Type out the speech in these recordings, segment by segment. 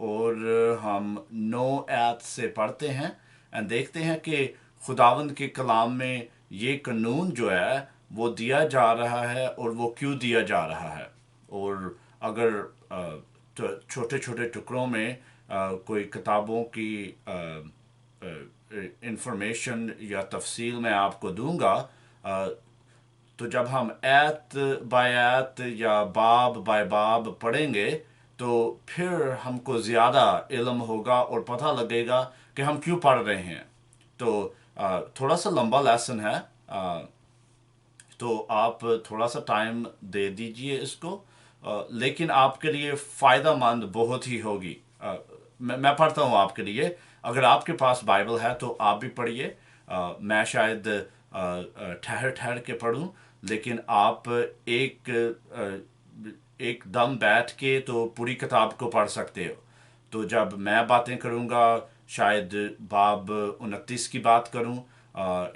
اور ہم 9 آیت سے پڑھتے ہیں and دیکھتے ہیں کہ خداوند کے کلام میں یہ قانون جو ہے وہ دیا جا رہا ہے اور وہ کیوں دیا جا رہا ہے. اور اگر چھوٹے چھوٹے ٹکڑوں میں کوئی کتابوں کی انفارمیشن یا تفصیل میں آپ کو دوں گا تو جب ہم ایت بائی ایت یا باب بائی باب پڑھیں گے تو پھر ہم کو زیادہ علم ہوگا اور پتہ لگے گا کہ ہم کیوں پڑھ رہے ہیں. تو تھوڑا سا لمبا لیسن ہے تو آپ تھوڑا سا ٹائم دے دیجئے اس کو لیکن آپ کے لیے فائدہ مند بہت ہی ہوگی. میں پڑھتا ہوں آپ کے لیے. اگر آپ کے پاس بائبل ہے تو آپ بھی پڑھیے. میں شاید ٹھہر ٹھہر کے پڑھوں لیکن آپ ایک دم بیٹھ کے تو پوری کتاب کو پڑھ سکتے ہو. تو جب میں باتیں کروں گا شاید باب 29 کی بات کروں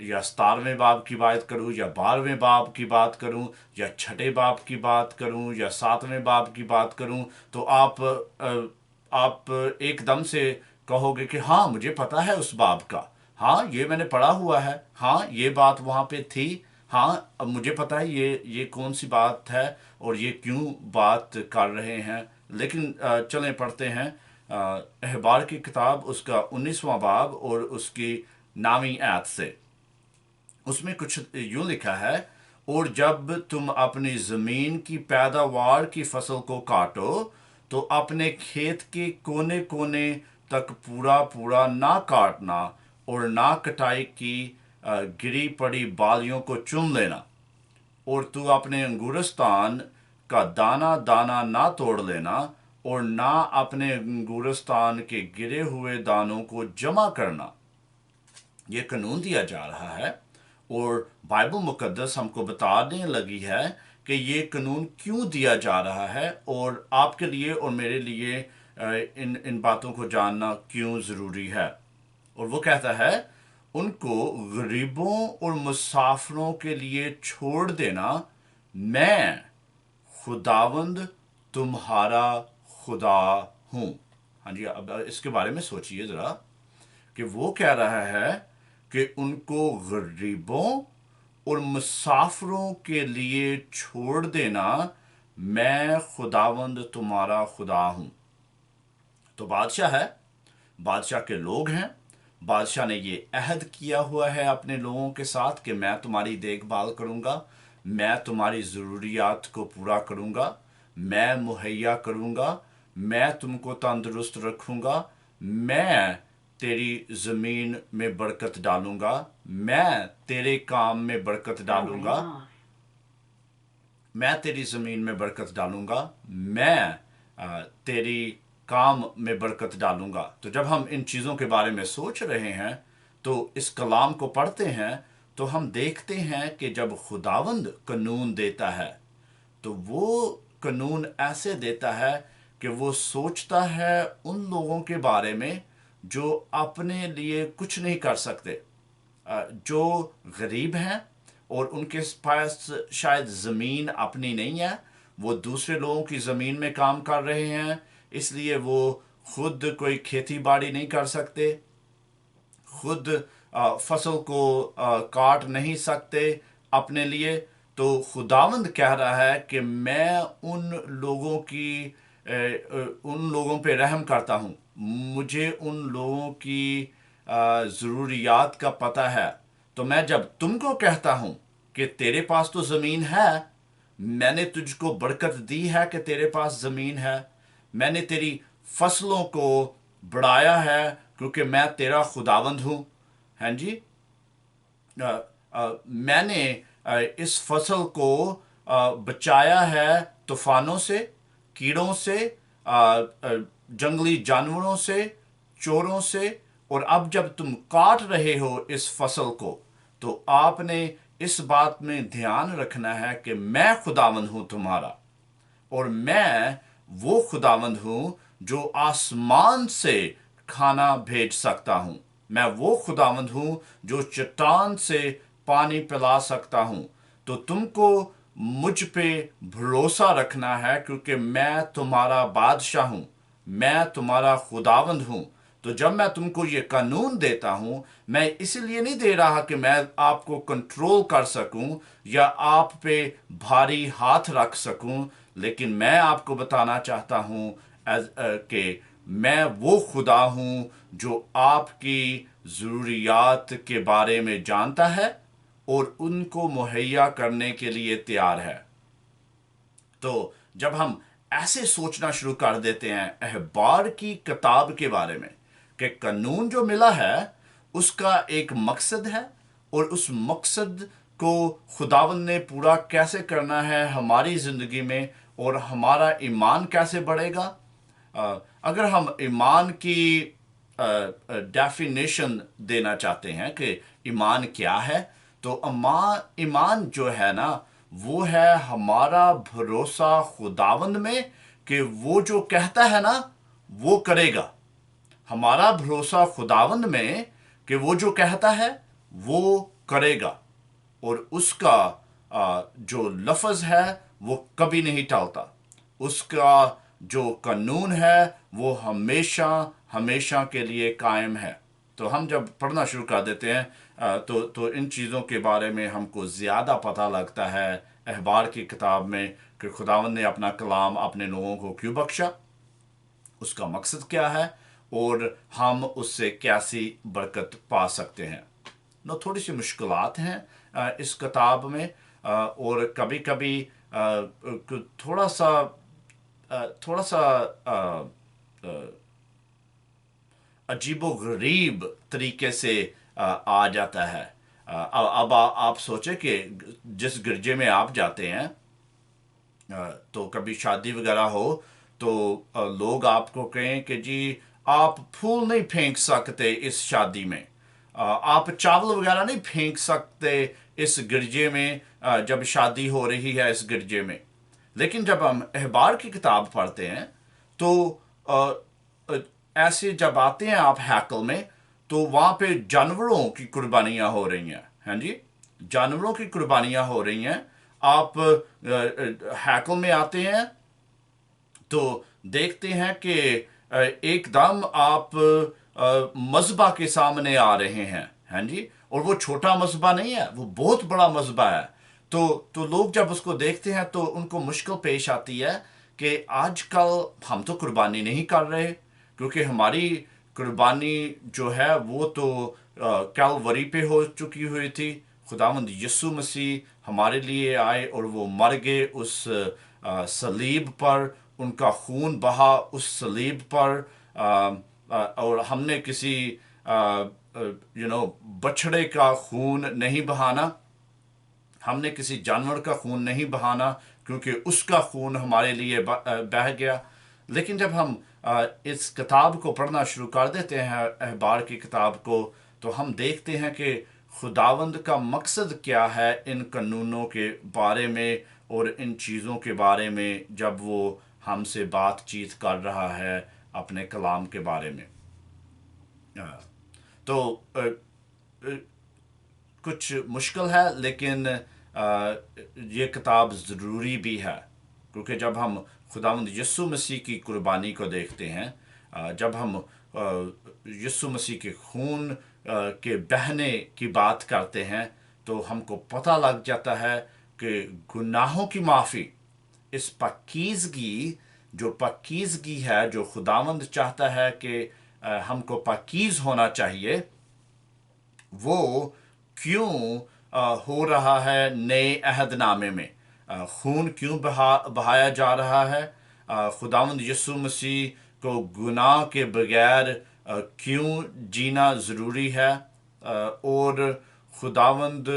یا 17ویں باب کی بات کروں یا 12ویں باب کی بات کروں یا 6 باب کی بات کروں یا 7ویں باب کی بات کروں تو آپ ایک دم سے کہو گے کہ ہاں مجھے پتا ہے اس باب کا. ہاں یہ میں نے پڑھا ہوا ہے. ہاں یہ بات وہاں پہ تھی. ہاں اب مجھے پتا ہے یہ کون سی بات ہے اور یہ کیوں بات کر رہے ہیں. لیکن چلیں پڑھتے ہیں احبار کی کتاب اس کا 19واں باب اور اس کی 9ویں آیت سے. اس میں کچھ یوں لکھا ہے اور جب تم اپنی زمین کی پیداوار کی فصل کو کاٹو تو اپنے کھیت کے کونے کونے تک پورا پورا نہ کاٹنا اور نہ کٹائی کی گری پڑی بالیوں کو چن لینا. اور تو اپنے انگورستان کا دانہ دانہ نہ توڑ لینا اور نہ اپنے انگورستان کے گرے ہوئے دانوں کو جمع کرنا. یہ قانون دیا جا رہا ہے اور بائبل مقدس ہم کو بتانے لگی ہے کہ یہ قانون کیوں دیا جا رہا ہے اور آپ کے لیے اور میرے لیے ان باتوں کو جاننا کیوں ضروری ہے. اور وہ کہتا ہے ان کو غریبوں اور مسافروں کے لیے چھوڑ دینا. میں خداوند تمہارا خدا ہوں. ہاں جی اب اس کے بارے میں سوچئے ذرا کہ وہ کہہ رہا ہے کہ ان کو غریبوں اور مسافروں کے لیے چھوڑ دینا. میں خداوند تمہارا خدا ہوں. تو بادشاہ ہے. بادشاہ کے لوگ ہیں. بادشاہ نے یہ عہد کیا ہوا ہے اپنے لوگوں کے ساتھ کہ میں تمہاری دیکھ بھال کروں گا. میں تمہاری ضروریات کو پورا کروں گا. میں مہیا کروں گا. میں تم کو تندرست رکھوں گا. میں تیری زمین میں برکت ڈالوں گا. میں تیرے کام میں برکت ڈالوں گا. میں تیری زمین میں برکت ڈالوں گا. میں تیری کام میں برکت ڈالوں گا. تو جب ہم ان چیزوں کے بارے میں سوچ رہے ہیں تو اس کلام کو پڑھتے ہیں تو ہم دیکھتے ہیں کہ جب خداوند قانون دیتا ہے تو وہ قانون ایسے دیتا ہے کہ وہ سوچتا ہے ان لوگوں کے بارے میں جو اپنے لیے کچھ نہیں کر سکتے, جو غریب ہیں اور ان کے پاس شاید زمین اپنی نہیں ہے. وہ دوسرے لوگوں کی زمین میں کام کر رہے ہیں اس لیے وہ خود کوئی کھیتی باڑی نہیں کر سکتے, خود فصل کو کاٹ نہیں سکتے اپنے لیے. تو خداوند کہہ رہا ہے کہ میں ان لوگوں پہ رحم کرتا ہوں. مجھے ان لوگوں کی ضروریات کا پتہ ہے. تو میں جب تم کو کہتا ہوں کہ تیرے پاس تو زمین ہے, میں نے تجھ کو برکت دی ہے کہ تیرے پاس زمین ہے, میں نے تیری فصلوں کو بڑھایا ہے کیونکہ میں تیرا خداوند ہوں. ہاں جی, میں نے اس فصل کو بچایا ہے طوفانوں سے, کیڑوں سے, جنگلی جانوروں سے, چوروں سے. اور اب جب تم کاٹ رہے ہو اس فصل کو تو آپ نے اس بات میں دھیان رکھنا ہے کہ میں خداوند ہوں تمہارا, اور میں وہ خداوند ہوں جو آسمان سے کھانا بھیج سکتا ہوں. میں وہ خداوند ہوں جو چٹان سے پانی پلا سکتا ہوں. تو تم کو مجھ پہ بھروسہ رکھنا ہے کیونکہ میں تمہارا بادشاہ ہوں. میں تمہارا خداوند ہوں۔ تو جب میں تم کو یہ قانون دیتا ہوں، میں اس لیے نہیں دے رہا کہ میں آپ کو کنٹرول کر سکوں یا آپ پہ بھاری ہاتھ رکھ سکوں، لیکن میں آپ کو بتانا چاہتا ہوں کہ میں وہ خدا ہوں جو آپ کی ضروریات کے بارے میں جانتا ہے اور ان کو مہیا کرنے کے لیے تیار ہے۔ تو جب ہم ایسے سوچنا شروع کر دیتے ہیں احبار کی کتاب کے بارے میں کہ قانون جو ملا ہے اس کا ایک مقصد ہے، اور اس مقصد کو خداوند نے پورا کیسے کرنا ہے ہماری زندگی میں، اور ہمارا ایمان کیسے بڑھے گا۔ اگر ہم ایمان کی ڈیفینیشن دینا چاہتے ہیں کہ ایمان کیا ہے، تو ایمان جو ہے نا، وہ ہے ہمارا بھروسہ خداوند میں کہ وہ جو کہتا ہے نا وہ کرے گا۔ ہمارا بھروسہ خداوند میں کہ وہ جو کہتا ہے وہ کرے گا، اور اس کا جو لفظ ہے وہ کبھی نہیں ٹالتا، اس کا جو قانون ہے وہ ہمیشہ ہمیشہ کے لیے قائم ہے۔ تو ہم جب پڑھنا شروع کر دیتے ہیں تو ان چیزوں کے بارے میں ہم کو زیادہ پتہ لگتا ہے احبار کی کتاب میں کہ خداوند نے اپنا کلام اپنے لوگوں کو کیوں بخشا، اس کا مقصد کیا ہے، اور ہم اس سے کیسی برکت پا سکتے ہیں۔ تھوڑی سی مشکلات ہیں اس کتاب میں، اور کبھی کبھی تھوڑا سا تھوڑا سا عجیب و غریب طریقے سے آ جاتا ہے۔ اب آپ سوچیں کہ جس گرجے میں آپ جاتے ہیں تو کبھی شادی وغیرہ ہو تو لوگ آپ کو کہیں کہ جی آپ پھول نہیں پھینک سکتے اس شادی میں، آپ چاول وغیرہ نہیں پھینک سکتے اس گرجے میں جب شادی ہو رہی ہے اس گرجے میں۔ لیکن جب ہم احبار کی کتاب پڑھتے ہیں تو ایسے جب آتے ہیں آپ ہیکل میں تو وہاں پہ جانوروں کی قربانیاں ہو رہی ہیں، ہاں جی، جانوروں کی قربانیاں ہو رہی ہیں۔ آپ ہیکل میں آتے ہیں تو دیکھتے ہیں کہ ایک دم آپ مذبح کے سامنے آ رہے ہیں، ہاں جی، اور وہ چھوٹا مذبح نہیں ہے، وہ بہت بڑا مذبح ہے۔ تو لوگ جب اس کو دیکھتے ہیں تو ان کو مشکل پیش آتی ہے کہ آج کل ہم تو قربانی نہیں کر رہے، کیونکہ ہماری قربانی جو ہے وہ تو کیلوری پہ ہو چکی ہوئی تھی۔ خداوند یسوع مسیح ہمارے لیے آئے اور وہ مر گئے اس صلیب پر، ان کا خون بہا اس صلیب پر، اور ہم نے کسی بچڑے کا خون نہیں بہانا، ہم نے کسی جانور کا خون نہیں بہانا، کیونکہ اس کا خون ہمارے لیے بہہ گیا۔ لیکن جب ہم اس کتاب کو پڑھنا شروع کر دیتے ہیں احبار کی کتاب کو، تو ہم دیکھتے ہیں کہ خداوند کا مقصد کیا ہے ان قانونوں کے بارے میں اور ان چیزوں کے بارے میں جب وہ ہم سے بات چیت کر رہا ہے اپنے کلام کے بارے میں۔ تو کچھ مشکل ہے، لیکن یہ کتاب ضروری بھی ہے، کیونکہ جب ہم خداوند یسوع مسیح کی قربانی کو دیکھتے ہیں، جب ہم یسوع مسیح کے خون کے بہنے کی بات کرتے ہیں، تو ہم کو پتہ لگ جاتا ہے کہ گناہوں کی معافی، اس پاکیزگی جو پاکیزگی ہے جو خداوند چاہتا ہے کہ ہم کو پاکیز ہونا چاہیے، وہ کیوں ہو رہا ہے نئے عہد نامے میں، خون کیوں بہایا جا رہا ہے، خداوند یسوع مسیح کو گناہ کے بغیر کیوں جینا ضروری ہے، اور خداوند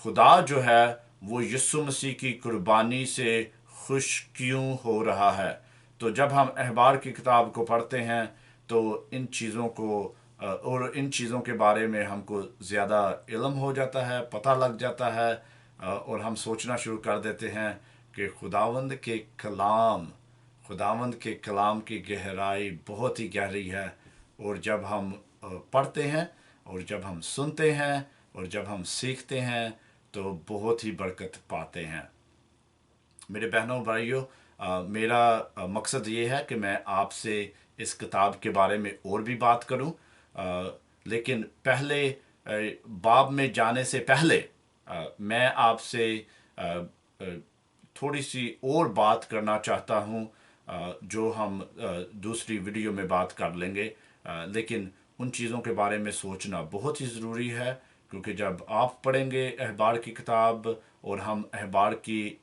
خدا جو ہے وہ یسوع مسیح کی قربانی سے خوش کیوں ہو رہا ہے۔ تو جب ہم احبار کی کتاب کو پڑھتے ہیں تو ان چیزوں کو اور ان چیزوں کے بارے میں ہم کو زیادہ علم ہو جاتا ہے، پتہ لگ جاتا ہے، اور ہم سوچنا شروع کر دیتے ہیں کہ خداوند کے کلام کی گہرائی بہت ہی گہری ہے، اور جب ہم پڑھتے ہیں اور جب ہم سنتے ہیں اور جب ہم سیکھتے ہیں تو بہت ہی برکت پاتے ہیں۔ میرے بہنوں بھائیوں، میرا مقصد یہ ہے کہ میں آپ سے اس کتاب کے بارے میں اور بھی بات کروں، لیکن پہلے باب میں جانے سے پہلے میں آپ سے تھوڑی سی اور بات کرنا چاہتا ہوں، جو ہم دوسری ویڈیو میں بات کر لیں گے، لیکن ان چیزوں کے بارے میں سوچنا بہت ہی ضروری ہے، کیونکہ جب آپ پڑھیں گے احبار کی کتاب اور ہم احبار کی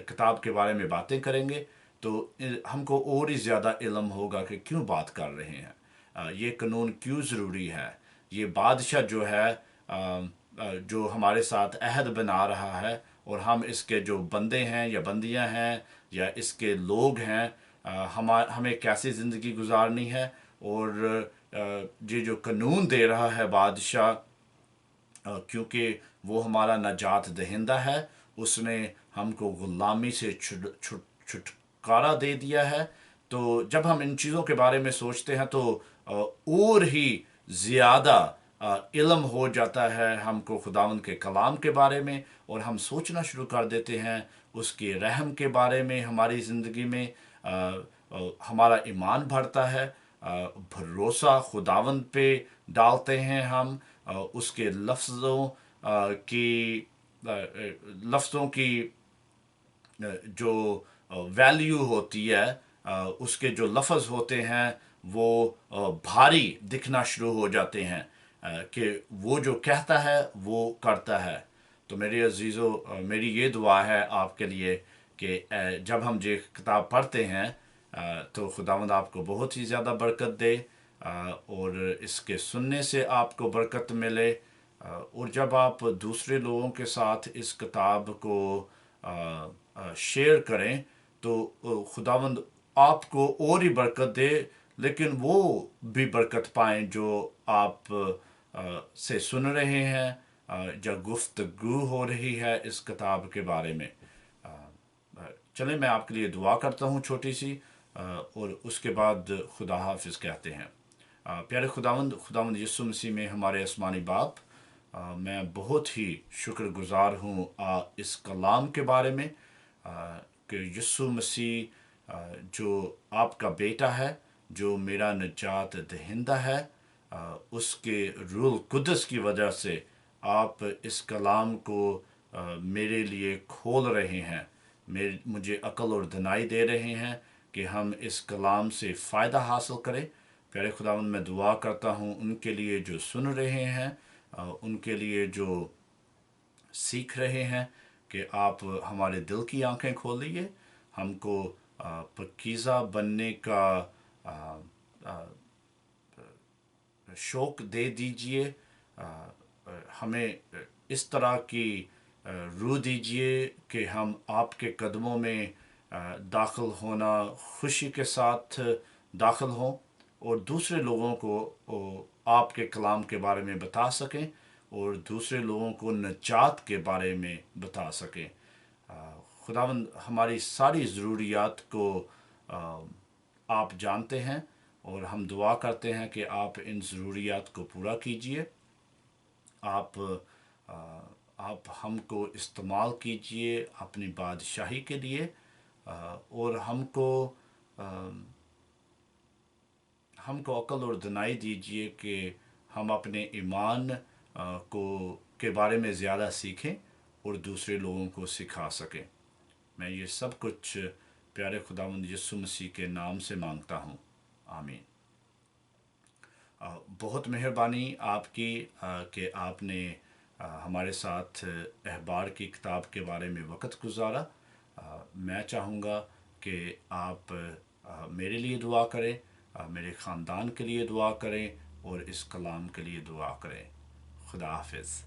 کتاب کے بارے میں باتیں کریں گے، تو ہم کو اور ہی زیادہ علم ہوگا کہ کیوں بات کر رہے ہیں، یہ قانون کیوں ضروری ہے، یہ بادشاہ جو ہے جو ہمارے ساتھ عہد بنا رہا ہے، اور ہم اس کے جو بندے ہیں یا بندیاں ہیں یا اس کے لوگ ہیں، ہمیں کیسی زندگی گزارنی ہے، اور یہ جو قانون دے رہا ہے بادشاہ، کیونکہ وہ ہمارا نجات دہندہ ہے، اس نے ہم کو غلامی سے چھٹکارا دے دیا ہے، تو جب ہم ان چیزوں کے بارے میں سوچتے ہیں تو اور ہی زیادہ علم ہو جاتا ہے ہم کو خداوند کے کلام کے بارے میں، اور ہم سوچنا شروع کر دیتے ہیں اس کے رحم کے بارے میں ہماری زندگی میں، ہمارا ایمان بڑھتا ہے، بھروسہ خداوند پہ ڈالتے ہیں ہم، اس کے کی لفظوں کی جو ویلیو ہوتی ہے، اس کے جو لفظ ہوتے ہیں وہ بھاری دکھنا شروع ہو جاتے ہیں، کہ وہ جو کہتا ہے وہ کرتا ہے۔ تو میرے عزیزو، میری یہ دعا ہے آپ کے لیے کہ جب ہم یہ کتاب پڑھتے ہیں تو خداوند آپ کو بہت ہی زیادہ برکت دے، اور اس کے سننے سے آپ کو برکت ملے، اور جب آپ دوسرے لوگوں کے ساتھ اس کتاب کو شیئر کریں تو خداوند آپ کو اور ہی برکت دے، لیکن وہ بھی برکت پائیں جو آپ سے سن رہے ہیں، جب گفتگو ہو رہی ہے اس کتاب کے بارے میں۔ چلیں میں آپ کے لیے دعا کرتا ہوں چھوٹی سی، اور اس کے بعد خدا حافظ کہتے ہیں۔ پیارے خداوند یسوع مسیح میں ہمارے آسمانی باپ، میں بہت ہی شکر گزار ہوں اس کلام کے بارے میں، کہ یسوع مسیح جو آپ کا بیٹا ہے، جو میرا نجات دہندہ ہے، اس کے روح القدس کی وجہ سے آپ اس کلام کو میرے لیے کھول رہے ہیں، مجھے عقل اور دانائی دے رہے ہیں کہ ہم اس کلام سے فائدہ حاصل کریں۔ پیارے خداوند، میں دعا کرتا ہوں ان کے لیے جو سن رہے ہیں، ان کے لیے جو سیکھ رہے ہیں، کہ آپ ہمارے دل کی آنکھیں کھولیے، ہم کو پاکیزہ بننے کا شوق دے دیجئے، ہمیں اس طرح کی روح دیجئے کہ ہم آپ کے قدموں میں داخل ہونا خوشی کے ساتھ داخل ہوں، اور دوسرے لوگوں کو آپ کے کلام کے بارے میں بتا سکیں، اور دوسرے لوگوں کو نجات کے بارے میں بتا سکیں۔ خداوند، ہماری ساری ضروریات کو آپ جانتے ہیں، اور ہم دعا کرتے ہیں کہ آپ ان ضروریات کو پورا کیجئے، آپ آپ ہم کو استعمال کیجئے اپنی بادشاہی کے لیے، اور ہم کو عقل اور دانائی دیجئے کہ ہم اپنے ایمان کے بارے میں زیادہ سیکھیں اور دوسرے لوگوں کو سکھا سکیں۔ میں یہ سب کچھ پیارے خداوند یسوع مسیح کے نام سے مانگتا ہوں، آمین۔ بہت مہربانی آپ کی کہ آپ نے ہمارے ساتھ احبار کی کتاب کے بارے میں وقت گزارا۔ میں چاہوں گا کہ آپ میرے لیے دعا کریں، میرے خاندان کے لیے دعا کریں، اور اس کلام کے لیے دعا کریں۔ خدا حافظ۔